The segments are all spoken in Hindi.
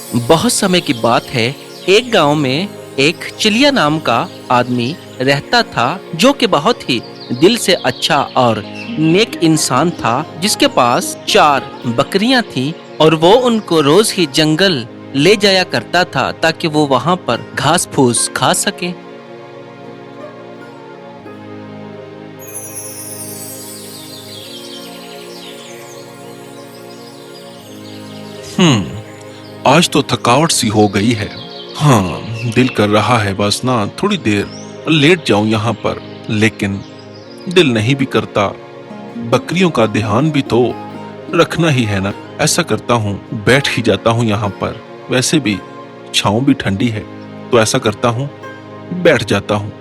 बहुत समय की बात है। एक गांव में एक चिलिया नाम का आदमी रहता था, जो कि बहुत ही दिल से अच्छा और नेक इंसान था, जिसके पास 4 बकरियां थीं और वो उनको रोज ही जंगल ले जाया करता था ताकि वो वहां पर घास फूस खा सके। आज तो थकावट सी हो गई है। हाँ, दिल कर रहा है बस ना थोड़ी देर लेट जाऊं यहाँ पर, लेकिन दिल नहीं भी करता। बकरियों का ध्यान भी तो रखना ही है ना। ऐसा करता हूँ, बैठ ही जाता हूँ यहाँ पर। वैसे भी छाँव भी ठंडी है, तो ऐसा करता हूँ, बैठ जाता हूँ।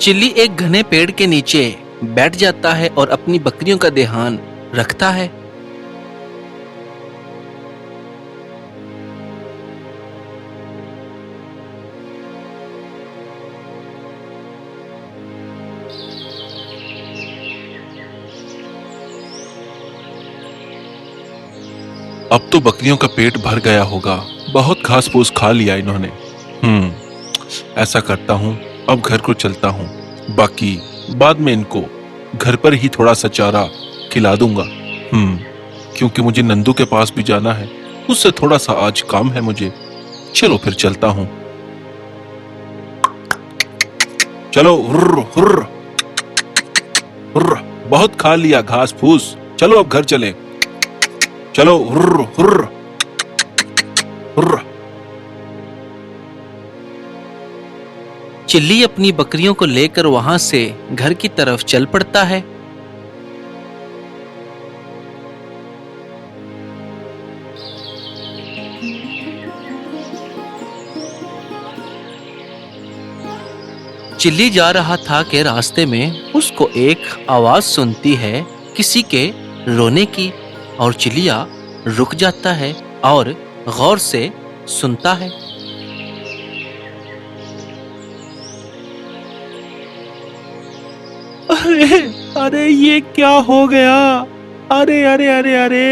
चिल्ली एक घने पेड़ के नीचे बैठ जाता है और अपनी बकरियों का ध्यान रखता है। अब तो बकरियों का पेट भर गया होगा, बहुत घास फूस खा लिया इन्होंने। ऐसा करता हूँ, अब घर को चलता हूँ। बाकी बाद में इनको घर पर ही थोड़ा सा चारा खिला दूंगा। क्योंकि मुझे नंदू के पास भी जाना है, उससे थोड़ा सा आज काम है मुझे। चलो फिर चलता हूँ। चलो, हुर्र हुर्र हुर्र, बहुत खा लिया घास फूस, चलो अब घर चले। चलो, हुर्र हुर्र हुर्र। चिल्ली अपनी बकरियों को लेकर वहां से घर की तरफ चल पड़ता है। चिल्ली जा रहा था कि रास्ते में उसको एक आवाज सुनती है, किसी के रोने की, और चिलिया रुक जाता है और गौर से सुनता है। अरे अरे ये क्या हो गया? अरे अरे अरे अरे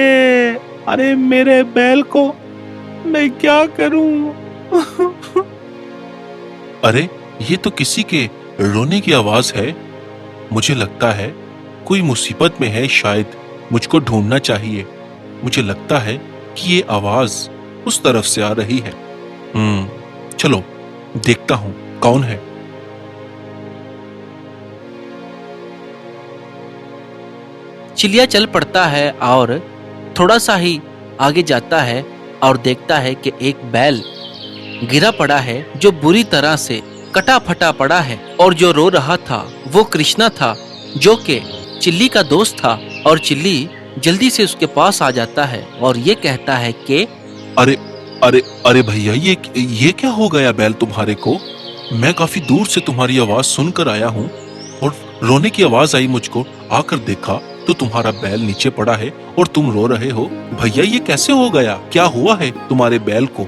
अरे मेरे बैल को मैं क्या करूं? अरे, ये तो किसी के रोने की आवाज है। मुझे लगता है कोई मुसीबत में है, शायद मुझको ढूंढना चाहिए। मुझे लगता है कि ये आवाज उस तरफ से आ रही है। चलो देखता हूं कौन है। चिलिया चल पड़ता है और थोड़ा सा ही आगे जाता है और देखता है कि एक बैल गिरा पड़ा है, जो बुरी तरह से कटा फटा पड़ा है, और जो रो रहा था वो कृष्णा था, जो कि चिल्ली का दोस्त था। और चिल्ली जल्दी से उसके पास आ जाता है और ये कहता है कि अरे अरे अरे भैया, ये क्या हो गया बैल तुम्हारे को? मैं काफी दूर से तुम्हारी आवाज सुनकर आया हूँ और रोने की आवाज आई मुझको। आकर देखा तो तुम्हारा बैल नीचे पड़ा है और तुम रो रहे हो। भैया, ये कैसे हो गया? क्या हुआ है तुम्हारे बैल को?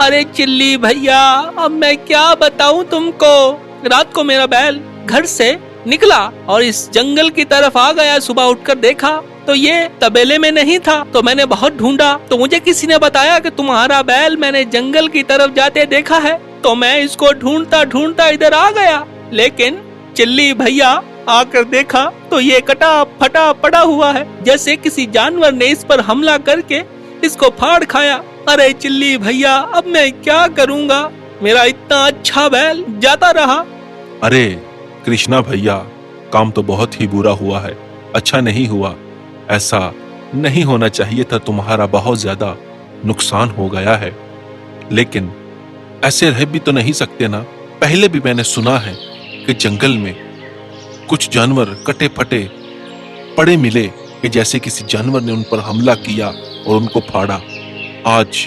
अरे चिल्ली भैया, अब मैं क्या बताऊं तुमको। रात को मेरा बैल घर से निकला और इस जंगल की तरफ आ गया। सुबह उठकर देखा तो ये तबेले में नहीं था, तो मैंने बहुत ढूंढा, तो मुझे किसी ने बताया कि तुम्हारा बैल मैंने जंगल की तरफ जाते देखा है। तो मैं इसको ढूंढता ढूंढता इधर आ गया, लेकिन चिल्ली भैया आकर देखा तो ये कटा फटा पड़ा हुआ है, जैसे किसी जानवर ने इस पर हमला करके इसको फाड़ खाया। अरे चिल्ली भैया, अब मैं क्या करूँगा? मेरा इतना अच्छा बैल जाता रहा। अरे कृष्णा भैया, काम तो बहुत ही बुरा हुआ है, अच्छा नहीं हुआ। ऐसा नहीं होना चाहिए था, तुम्हारा बहुत ज्यादा नुकसान हो गया है। लेकिन ऐसे रह भी तो नहीं सकते ना। पहले भी मैंने सुना है कि जंगल में कुछ जानवर कटे फटे पड़े मिले, कि जैसे किसी जानवर ने उन पर हमला किया और उनको फाड़ा। आज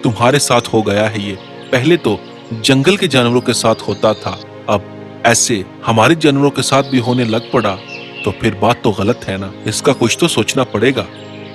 तुम्हारे साथ हो गया है ये। पहले तो जंगल के जानवरों के साथ होता था, अब ऐसे हमारे जानवरों के साथ भी होने लग पड़ा, तो फिर बात तो गलत है ना। इसका कुछ तो सोचना पड़ेगा।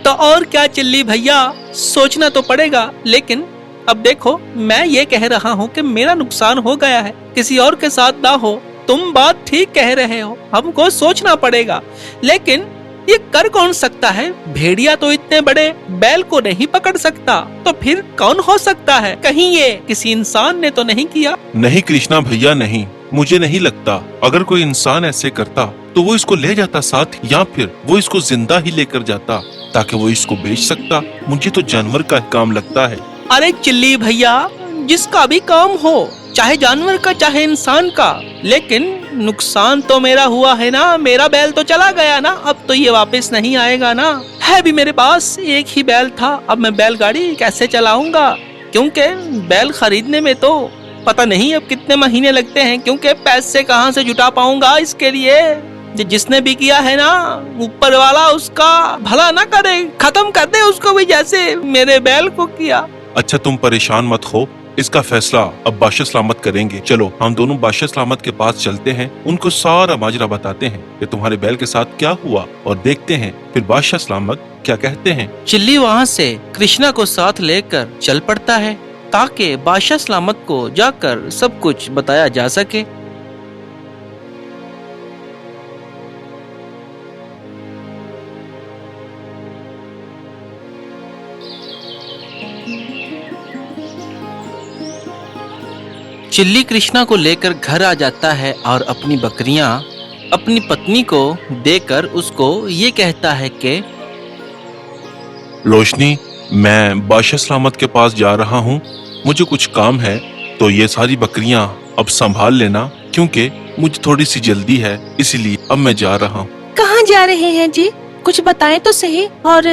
तो और क्या चिल्ली भैया, सोचना तो पड़ेगा, लेकिन अब देखो, मैं ये कह रहा हूँ कि मेरा नुकसान हो गया है, किसी और के साथ ना हो। तुम बात ठीक कह रहे हो, हमको सोचना पड़ेगा, लेकिन ये कर कौन सकता है? भेड़िया तो इतने बड़े बैल को नहीं पकड़ सकता, तो फिर कौन हो सकता है? कहीं ये किसी इंसान ने तो नहीं किया? नहीं कृष्णा भैया नहीं, मुझे नहीं लगता। अगर कोई इंसान ऐसे करता तो वो इसको ले जाता साथ, या फिर वो इसको जिंदा ही लेकर जाता ताकि वो इसको बेच सकता। मुझे तो जानवर का काम लगता है। अरे चिल्ली भैया, जिसका भी काम हो, चाहे जानवर का चाहे इंसान का, लेकिन नुकसान तो मेरा हुआ है ना। मेरा बैल तो चला गया ना, अब तो ये वापस नहीं आएगा ना। है भी मेरे पास एक ही बैल था, अब मैं बैलगाड़ी कैसे चलाऊंगा? क्योंकि बैल खरीदने में तो पता नहीं अब कितने महीने लगते हैं, क्योंकि पैसे कहाँ से जुटा पाऊंगा इसके लिए। जिसने भी किया है ना, ऊपर वाला उसका भला ना करे, खत्म कर दे उसको भी, जैसे मेरे बैल को किया। अच्छा तुम परेशान मत हो, इसका फैसला अब बादशाह सलामत करेंगे। चलो हम दोनों बादशाह सलामत के पास चलते हैं, उनको सारा माजरा बताते हैं कि तुम्हारे बैल के साथ क्या हुआ, और देखते हैं फिर बादशाह सलामत क्या कहते हैं। चिल्ली वहाँ से कृष्णा को साथ लेकर चल पड़ता है ताकि बादशाह सलामत को जाकर सब कुछ बताया जा सके। चिल्ली कृष्णा को लेकर घर आ जाता है और अपनी बकरियां अपनी पत्नी को देकर उसको ये कहता है कि रोशनी, मैं बादशाह सलामत के पास जा रहा हूँ, मुझे कुछ काम है, तो ये सारी बकरियां अब संभाल लेना, क्योंकि मुझे थोड़ी सी जल्दी है, इसीलिए अब मैं जा रहा हूँ। कहाँ जा रहे हैं जी? कुछ बताएं तो सही। और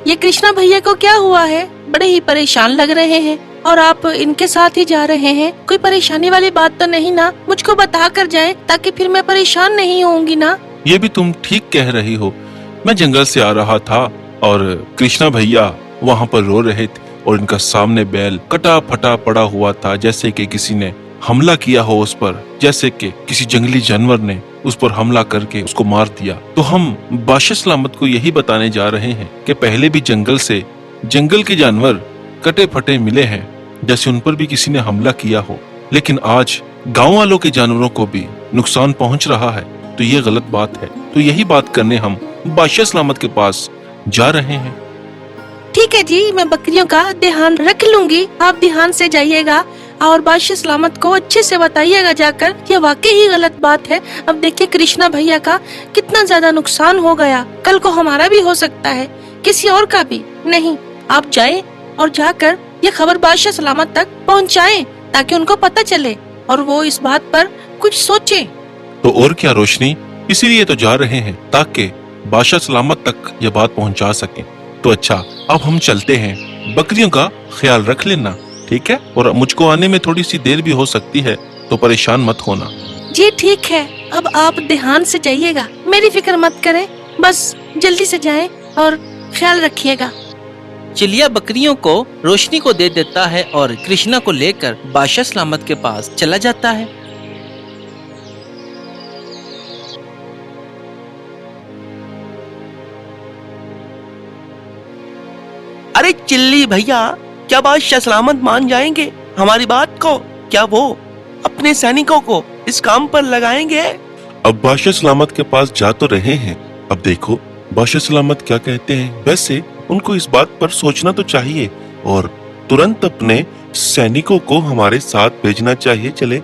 ये कृष्णा भैया को क्या हुआ है? बड़े ही परेशान लग रहे हैं, और आप इनके साथ ही जा रहे हैं। कोई परेशानी वाली बात तो नहीं ना? मुझको बता कर जाएं, ताकि फिर मैं परेशान नहीं होंगी ना। ये भी तुम ठीक कह रही हो। मैं जंगल से आ रहा था और कृष्णा भैया वहाँ पर रो रहे थे, और इनका सामने बैल कटा फटा पड़ा हुआ था, जैसे कि किसी ने हमला किया हो उस पर, जैसे कि किसी जंगली जानवर ने उस पर हमला करके उसको मार दिया। तो हम बादशाह सलामत को यही बताने जा रहे हैं कि पहले भी जंगल के जानवर कटे फटे मिले हैं, जैसे उन पर भी किसी ने हमला किया हो, लेकिन आज गांव वालों के जानवरों को भी नुकसान पहुंच रहा है, तो ये गलत बात है। तो यही बात करने हम बादशाह सलामत के पास जा रहे हैं। ठीक है जी, मैं बकरियों का ध्यान रख लूंगी, आप ध्यान से जाइएगा और बादशाह सलामत को अच्छे से बताइएगा जाकर, ये वाकई ही गलत बात है। अब देखिए कृष्णा भैया का कितना ज्यादा नुकसान हो गया, कल को हमारा भी हो सकता है, किसी और का भी। नहीं, आप जाएं और जाकर ये खबर बादशाह सलामत तक पहुंचाएं, ताकि उनको पता चले और वो इस बात पर कुछ सोचें। तो और क्या रोशनी, इसीलिए तो जा रहे हैं ताकि बादशाह सलामत तक ये बात पहुंचा सकें। तो अच्छा, अब हम चलते हैं, बकरियों का ख्याल रख लेना, ठीक है? और मुझको आने में थोड़ी सी देर भी हो सकती है, तो परेशान मत होना। जी ठीक है, अब आप ध्यान से जाइएगा, मेरी फिक्र मत करें, बस जल्दी से जाएं और ख्याल रखिएगा। चिलिया बकरियों को रोशनी को दे देता है और कृष्णा को लेकर बादशाह सलामत के पास चला जाता है। अरे चिल्ली भैया, क्या बादशाह सलामत मान जाएंगे हमारी बात को? क्या वो अपने सैनिकों को इस काम पर लगाएंगे? अब बादशाह सलामत के पास जा तो रहे हैं, अब देखो बादशाह सलामत क्या कहते हैं। वैसे उनको इस बात पर सोचना तो चाहिए और तुरंत अपने सैनिकों को हमारे साथ भेजना चाहिए। चले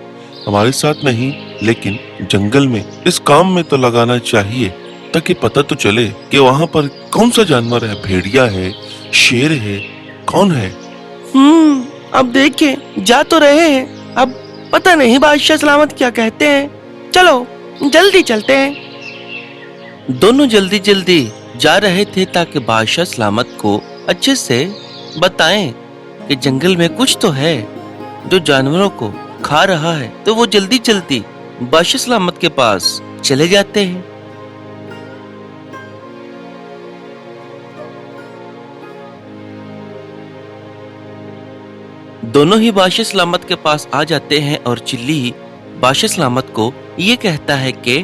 हमारे साथ नहीं, लेकिन जंगल में इस काम में तो लगाना चाहिए, ताकि पता तो चले कि वहाँ पर कौन सा जानवर है, भेड़िया है, शेर है, कौन है। अब देखें, जा तो रहे हैं, अब पता नहीं बादशाह सलामत क्या कहते हैं। चलो जल्दी चलते हैं। दोनों जल्दी जल्दी जा रहे थे ताकि बादशाह सलामत को अच्छे से बताएं कि जंगल में कुछ तो है जो जानवरों को खा रहा है। तो वो जल्दी जल्दी बादशाह सलामत के पास चले जाते हैं। दोनों ही बादशाह सलामत के पास आ जाते हैं और चिल्ली बादशाह सलामत को ये कहता है कि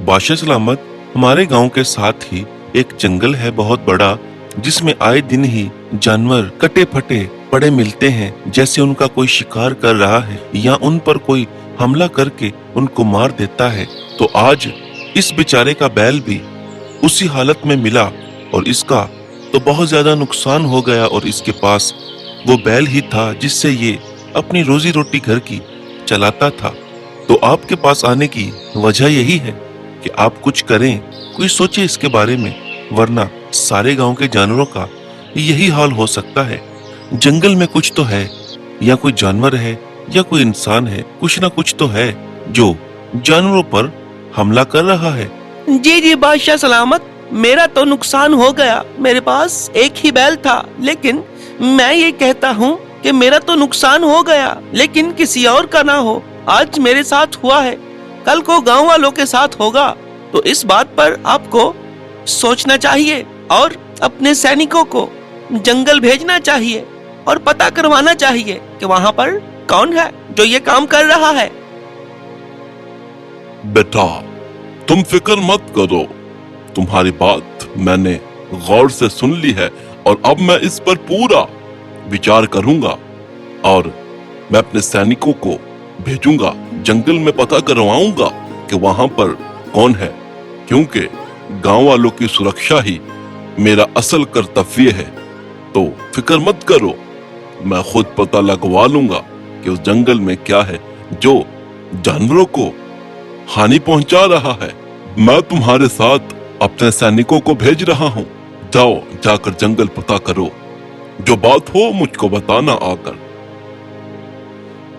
बादशाह सलामत, हमारे गांव के साथ ही एक जंगल है बहुत बड़ा, जिसमें आए दिन ही जानवर कटे फटे पड़े मिलते हैं, जैसे उनका कोई शिकार कर रहा है या उन पर कोई हमला करके उनको मार देता है। तो आज इस बेचारे का बैल भी उसी हालत में मिला और इसका तो बहुत ज्यादा नुकसान हो गया और इसके पास वो बैल ही था जिससे ये अपनी रोजी रोटी घर की चलाता था। तो आपके पास आने की वजह यही है कि आप कुछ करें, कोई सोचे इसके बारे में, वरना सारे गांव के जानवरों का यही हाल हो सकता है। जंगल में कुछ तो है, या कोई जानवर है या कोई इंसान है, कुछ ना कुछ तो है जो जानवरों पर हमला कर रहा है। जी जी बादशाह सलामत, मेरा तो नुकसान हो गया। मेरे पास एक ही बैल था, लेकिन मैं ये कहता हूँ कि मेरा तो नुकसान हो गया, लेकिन किसी और का ना हो। आज मेरे साथ हुआ है, कल को गांव वालों के साथ होगा। तो इस बात पर आपको सोचना चाहिए और अपने सैनिकों को जंगल भेजना चाहिए और पता करवाना चाहिए कि वहाँ पर कौन है जो ये काम कर रहा है। बेटा, तुम फिक्र मत करो, तुम्हारी बात मैंने गौर से सुन ली है और अब मैं इस पर पूरा विचार करूंगा और मैं अपने सैनिकों को भेजूंगा, जंगल में पता करवाऊंगा कि वहां पर कौन है, क्योंकि गांव वालों की सुरक्षा ही मेरा असल कर्तव्य है। तो फिक्र मत करो, मैं खुद पता लगवा लूंगा कि उस जंगल में क्या है जो जानवरों को हानि पहुंचा रहा है। मैं तुम्हारे साथ अपने सैनिकों को भेज रहा हूँ, जाओ जाकर जंगल पता करो, जो बात हो मुझको बताना आकर।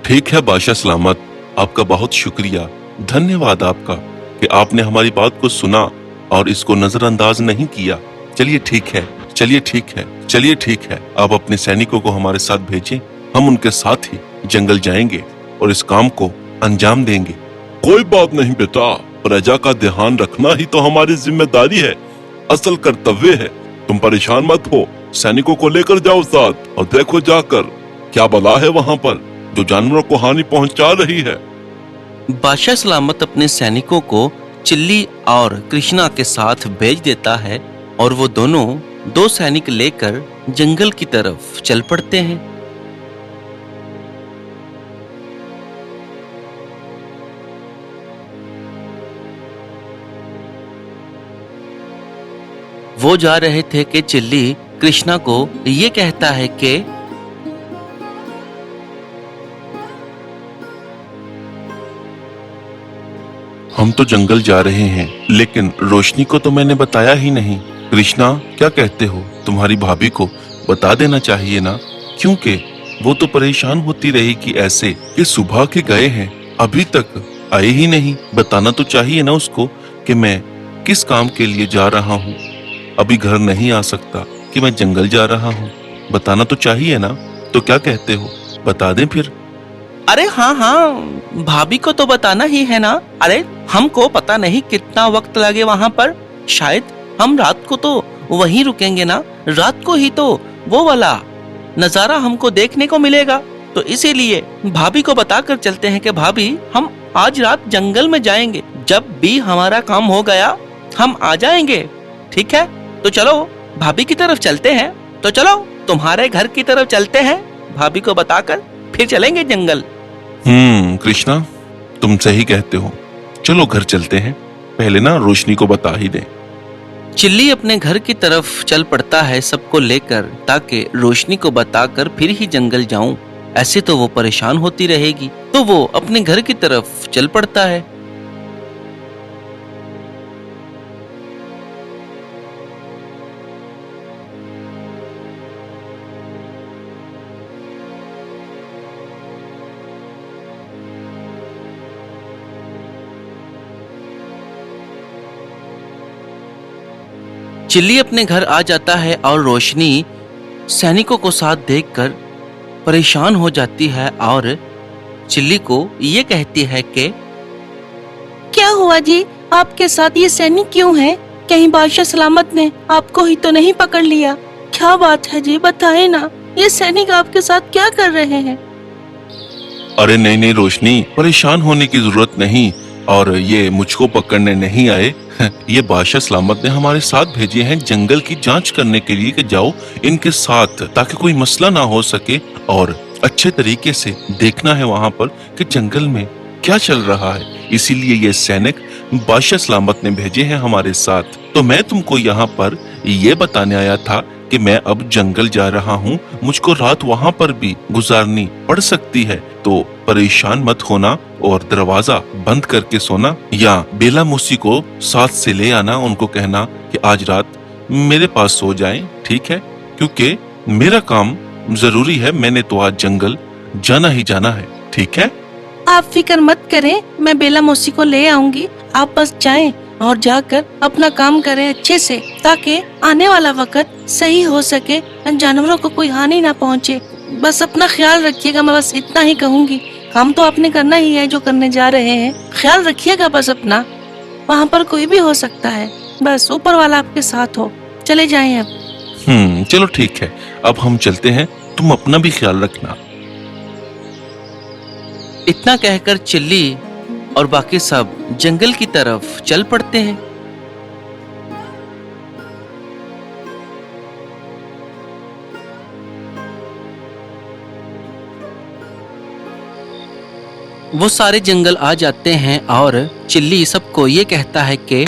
ठीक है बादशाह सलामत, आपका बहुत शुक्रिया, धन्यवाद आपका कि आपने हमारी बात को सुना और इसको नजरअंदाज नहीं किया। चलिए ठीक है, चलिए ठीक है, चलिए ठीक है, आप अपने सैनिकों को हमारे साथ भेजें, हम उनके साथ ही जंगल जाएंगे और इस काम को अंजाम देंगे। कोई बात नहीं बेटा, प्रजा का ध्यान रखना ही तो हमारी जिम्मेदारी है, असल कर्तव्य है। तुम परेशान मत हो, सैनिकों को लेकर जाओ साथ और देखो जाकर क्या बला है वहाँ पर जो जानवरों को हानि पहुंचा रही है। बादशाह सलामत अपने सैनिकों को चिल्ली और कृष्णा के साथ भेज देता है और वो दोनों दो सैनिक लेकर जंगल की तरफ चल पड़ते हैं। वो जा रहे थे कि चिल्ली कृष्णा को ये कहता है कि हम तो जंगल जा रहे हैं, लेकिन रोशनी को तो मैंने बताया ही नहीं। कृष्णा, क्या कहते हो? तुम्हारी भाभी को बता देना चाहिए ना, क्योंकि वो तो परेशान होती रही कि ऐसे कि सुबह के गए हैं अभी तक आए ही नहीं। बताना तो चाहिए ना उसको कि मैं किस काम के लिए जा रहा हूँ, अभी घर नहीं आ सकता, कि मैं जंगल जा रहा हूँ। बताना तो चाहिए ना। तो क्या कहते हो, बता दें फिर? अरे हाँ हाँ, भाभी को तो बताना ही है ना। अरे हमको पता नहीं कितना वक्त लगे वहां पर, शायद हम रात को तो वहीं रुकेंगे ना, रात को ही तो वो वाला नजारा हमको देखने को मिलेगा। तो इसीलिए भाभी को बताकर चलते हैं कि भाभी हम आज रात जंगल में जाएंगे, जब भी हमारा काम हो गया हम आ जाएंगे। ठीक है, तो चलो भाभी की तरफ चलते हैं। तो चलो तुम्हारे घर की तरफ चलते हैं, भाभी को बताकर फिर चलेंगे जंगल। कृष्णा, तुम सही कहते हो, चलो घर चलते हैं, पहले ना रोशनी को बता ही दें। चिल्ली अपने घर की तरफ चल पड़ता है सबको लेकर, ताकि रोशनी को बताकर फिर ही जंगल जाऊं। ऐसे तो वो परेशान होती रहेगी, तो वो अपने घर की तरफ चल पड़ता है। चिल्ली अपने घर आ जाता है और रोशनी सैनिकों को साथ देखकर परेशान हो जाती है और चिल्ली को ये कहती है कि क्या हुआ जी, आपके साथ ये सैनिक क्यों है? कहीं बादशाह सलामत ने आपको ही तो नहीं पकड़ लिया? क्या बात है जी, बताए ना, ये सैनिक आपके साथ क्या कर रहे हैं? अरे नहीं नहीं रोशनी, परेशान होने की जरूरत नहीं, और ये मुझको पकड़ने नहीं आए। ये बादशाह सलामत ने हमारे साथ भेजे हैं जंगल की जांच करने के लिए कि जाओ इनके साथ, ताकि कोई मसला ना हो सके और अच्छे तरीके से देखना है वहां पर कि जंगल में क्या चल रहा है। इसीलिए ये सैनिक बादशाह सलामत ने भेजे हैं हमारे साथ। तो मैं तुमको यहाँ पर ये बताने आया था कि मैं अब जंगल जा रहा हूँ, मुझको रात वहाँ पर भी गुजारनी पड़ सकती है, तो परेशान मत होना और दरवाजा बंद करके सोना, या बेला मौसी को साथ से ले आना, उनको कहना कि आज रात मेरे पास सो जाएं, ठीक है? क्योंकि मेरा काम जरूरी है, मैंने तो आज जंगल जाना ही जाना है, ठीक है? आप फिक्र मत करें, मैं बेला मौसी को ले आऊंगी। आप बस जाएं और जाकर अपना काम करें अच्छे से, ताकि आने वाला वक्त सही हो सके, जानवरों को कोई हानि ना पहुंचे। बस अपना ख्याल रखिएगा, मैं बस इतना ही कहूंगी। काम तो आपने करना ही है जो करने जा रहे हैं, ख्याल रखिएगा बस अपना। वहाँ पर कोई भी हो सकता है, बस ऊपर वाला आपके साथ हो। चले जाएं अब। चलो ठीक है, अब हम चलते हैं, तुम अपना भी ख्याल रखना। इतना कहकर चिल्ली और बाकी सब जंगल की तरफ चल पड़ते हैं। वो सारे जंगल आ जाते हैं और चिल्ली सबको ये कहता है कि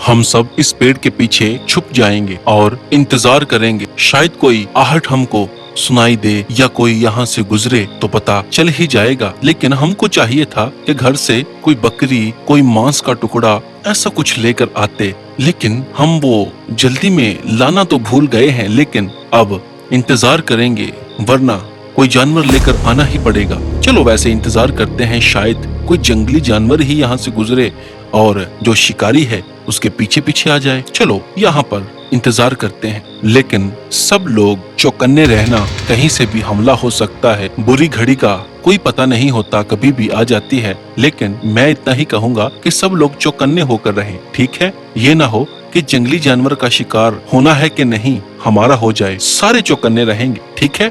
हम सब इस पेड़ के पीछे छुप जाएंगे और इंतजार करेंगे, शायद कोई आहट हमको सुनाई दे या कोई यहाँ से गुजरे तो पता चल ही जाएगा। लेकिन हमको चाहिए था कि घर से कोई बकरी, कोई मांस का टुकड़ा ऐसा कुछ लेकर आते, लेकिन हम वो जल्दी में लाना तो भूल गए हैं। लेकिन अब इंतजार करेंगे, वरना कोई जानवर लेकर आना ही पड़ेगा। चलो वैसे इंतजार करते हैं, शायद कोई जंगली जानवर ही यहाँ से गुजरे और जो शिकारी है उसके पीछे पीछे आ जाए। चलो यहाँ पर इंतजार करते हैं, लेकिन सब लोग चौकन्ने रहना, कहीं से भी हमला हो सकता है। बुरी घड़ी का कोई पता नहीं होता, कभी भी आ जाती है। लेकिन मैं इतना ही कहूँगा कि सब लोग चौकन्ने होकर रहें, ठीक है? ये ना हो कि जंगली जानवर का शिकार होना है कि नहीं हमारा हो जाए। सारे चौकन्ने रहेंगे, ठीक है?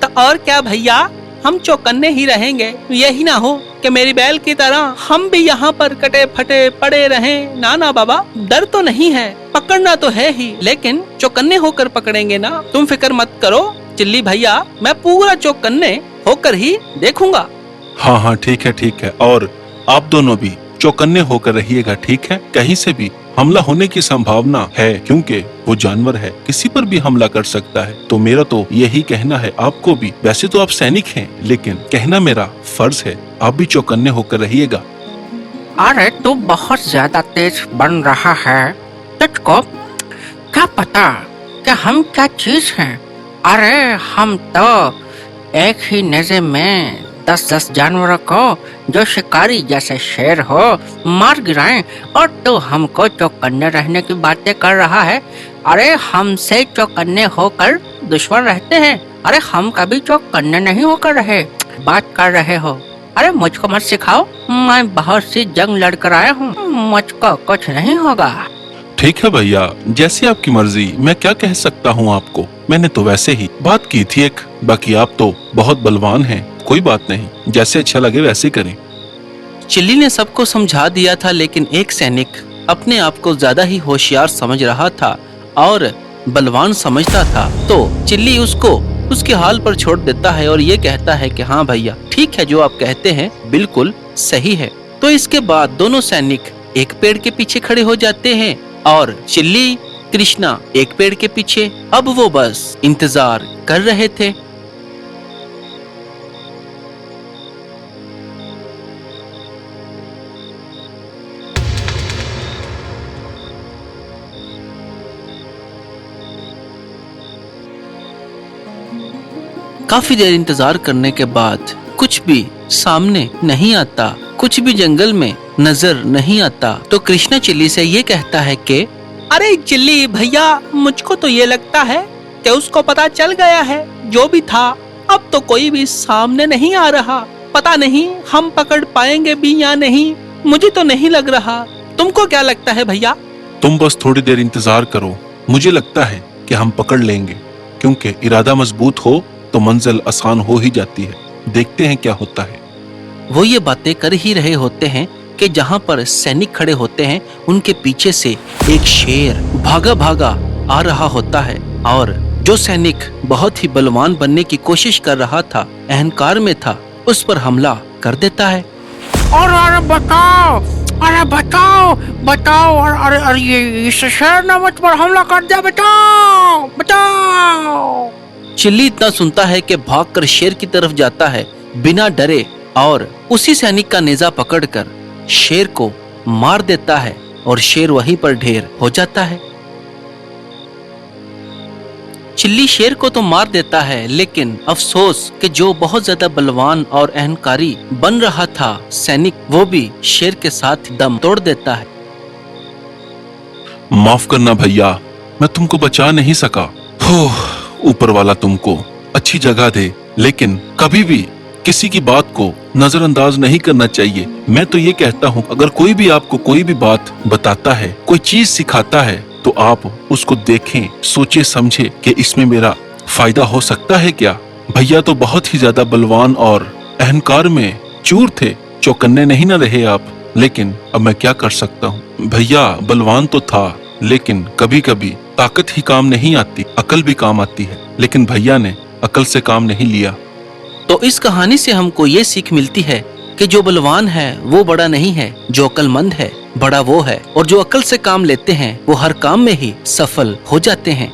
तो और क्या भैया, हम चौकन्ने ही रहेंगे। यही ना हो कि मेरी बैल की तरह हम भी यहाँ पर कटे फटे पड़े रहें। ना ना बाबा, डर तो नहीं है, पकड़ना तो है ही, लेकिन चौकन्ने होकर पकड़ेंगे ना। तुम फिक्र मत करो चिल्ली भैया, मैं पूरा चौकन्ने होकर ही देखूंगा। हाँ हाँ ठीक है, ठीक है। और आप दोनों भी चौकन्ने होकर रहिएगा, ठीक है? कहीं से भी हमला होने की संभावना है, क्योंकि वो जानवर है, किसी पर भी हमला कर सकता है। तो मेरा तो यही कहना है आपको भी। वैसे तो आप सैनिक हैं, लेकिन कहना मेरा फर्ज है, आप भी चौकन्ने होकर रहिएगा। अरे तू बहुत ज्यादा तेज बन रहा है, तुझको क्या पता कि हम क्या चीज हैं? अरे हम तो एक ही नज़र में 10-10 जानवरों को जो शिकारी जैसे शेर हो मार गिराएं, और तू हमको चौकन्ने रहने की बातें कर रहा है। अरे हमसे चौकन्ने होकर दुश्मन रहते हैं, अरे हम कभी चौकन्ने नहीं होकर रहे। बात कर रहे हो? अरे मुझको मत सिखाओ, मैं बहुत सी जंग लड़कर आया हूँ, मुझको कुछ नहीं होगा। ठीक है भैया, जैसे आपकी मर्जी, मैं क्या कह सकता हूँ आपको। मैंने तो वैसे ही बात की थी एक, बाकी आप तो बहुत बलवान हैं, कोई बात नहीं, जैसे अच्छा लगे वैसे करें। चिल्ली ने सबको समझा दिया था, लेकिन एक सैनिक अपने आप को ज्यादा ही होशियार समझ रहा था और बलवान समझता था। तो चिल्ली उसको उसके हाल पर छोड़ देता है और ये कहता है कि हाँ भैया, ठीक है, जो आप कहते हैं बिल्कुल सही है। तो इसके बाद दोनों सैनिक एक पेड़ के पीछे खड़े हो जाते हैं और चिल्ली, कृष्णा एक पेड़ के पीछे। अब वो बस इंतजार कर रहे थे। काफी देर इंतजार करने के बाद कुछ भी सामने नहीं आता, कुछ भी जंगल में नजर नहीं आता। तो कृष्णा चिल्ली से ये कहता है कि अरे चिल्ली भैया, मुझको तो ये लगता है कि उसको पता चल गया है जो भी था। अब तो कोई भी सामने नहीं आ रहा, पता नहीं हम पकड़ पाएंगे भी या नहीं, मुझे तो नहीं लग रहा। तुमको क्या लगता है भैया? तुम बस थोड़ी देर इंतजार करो, मुझे लगता है कि हम पकड़ लेंगे, क्योंकि इरादा मजबूत हो तो मंजिल आसान हो ही जाती है। देखते हैं क्या होता है। वो ये बातें कर ही रहे होते हैं कि जहाँ पर सैनिक खड़े होते हैं उनके पीछे से एक शेर भागा भागा आ रहा होता है और जो सैनिक बहुत ही बलवान बनने की कोशिश कर रहा था, अहंकार में था, उस पर हमला कर देता है। और अरे बताओ, अरे बताओ बताओ, और अरे अरे ये इस शेर ने मुझ पर हमला कर दिया, बताओ बताओ। चिल्ली इतना सुनता है कि भागकर शेर की तरफ जाता है बिना डरे, और उसी सैनिक का नेजा पकड़कर शेर को मार देता है और शेर वहीं पर ढेर हो जाता है। चिल्ली शेर को तो मार देता है, लेकिन अफसोस कि जो बहुत ज्यादा बलवान और अहंकारी बन रहा था सैनिक, वो भी शेर के साथ दम तोड़ देता है। माफ करना भैया, मैं तुमको बचा नहीं सका। हो, ऊपर वाला तुमको अच्छी जगह दे, लेकिन कभी भी किसी की बात को नजरअंदाज नहीं करना चाहिए। मैं तो ये कहता हूँ, अगर कोई भी आपको कोई भी बात बताता है, कोई चीज सिखाता है, तो आप उसको देखें, सोचे समझे कि इसमें मेरा फायदा हो सकता है क्या। भैया तो बहुत ही ज्यादा बलवान और अहंकार में चूर थे, चौकन्ने नहीं न रहे आप। लेकिन अब मैं क्या कर सकता हूँ। भैया बलवान तो था, लेकिन कभी कभी ताकत ही काम नहीं आती, अकल भी काम आती है। लेकिन भैया ने अकल से काम नहीं लिया। तो इस कहानी से हमको ये सीख मिलती है कि जो बलवान है वो बड़ा नहीं है, जो अक्लमंद है बड़ा वो है, और जो अकल से काम लेते हैं वो हर काम में ही सफल हो जाते हैं।